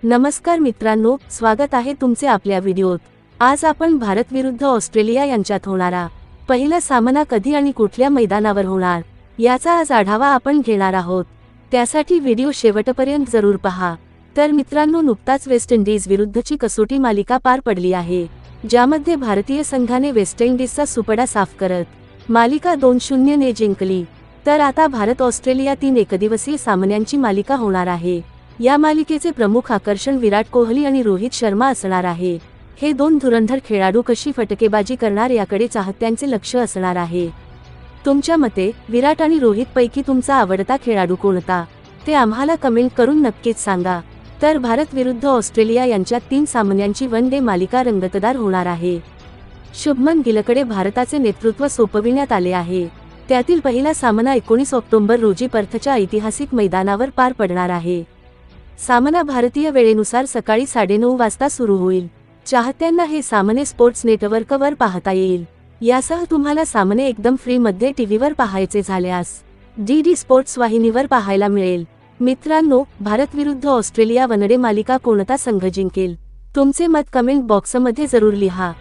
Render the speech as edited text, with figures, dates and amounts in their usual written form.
नमस्कार मित्रांनो, स्वागत आहे तुमचे आपल्या व्हिडिओत। आज आपण भारत विरुद्ध ऑस्ट्रेलिया यांच्यात होणारा पहिला सामना कधी आणि कुठल्या मैदानावर होणार याचा आज आढावा आपण घेणार आहोत। त्यासाठी व्हिडिओ शेवटपर्यंत जरूर पहा। तर मित्रांनो, नुकताच वेस्ट इंडीज विरुद्धची कसोटी मालिका पार पडली आहे, ज्यामध्ये भारतीय संघाने वेस्ट इंडीजचा सुपडा साफ करत मालिका 2-0 ने जिंकली। तर आता भारत ऑस्ट्रेलिया 3 एकदिवसीय सामन्यांची मालिका होणार आहे। या मालिकेचे प्रमुख आकर्षण विराट कोहली आणि रोहित शर्मा असणार आहे। हे दोन धुरंधर खेळाडू कशी फटकेबाजी करणार याकडे चाहत्यांचे लक्ष असणार आहे। तुमच्या मते विराट आणि रोहित पैकी तुमचा आवडता खेळाडू कोणता ते आम्हाला कमेंट करून नक्कीच सांगा। तर भारत विरुद्ध ऑस्ट्रेलिया यांच्यात 3 सामन्यांची वन डे मालिका रंगतदार होणार आहे। शुभमन गिलकडे भारताचे नेतृत्व सोपविण्यात आले आहे। त्यातील पहिला सामना 19 ऑक्टोबर रोजी पर्थच्या ऐतिहासिक मैदानावर पार पडणार आहे। सामना भारतीय वेळेनुसार सकाळी 9:30 वाजता सुरू होईल। चाहत्यांना हे सामने स्पोर्ट्स नेटवर्कवर पाहता येईल। यासह तुम्हाला सामने एकदम फ्री मध्ये टीव्हीवर पाहायचे झाल्यास DD स्पोर्ट्स वाहिनीवर पाहायला मिळेल। मित्रांनो, भारत विरुद्ध ऑस्ट्रेलिया वनडे मालिका कोणता संघ जिंकेल? तुमचे मत कमेंट बॉक्समध्ये जरूर लिहा।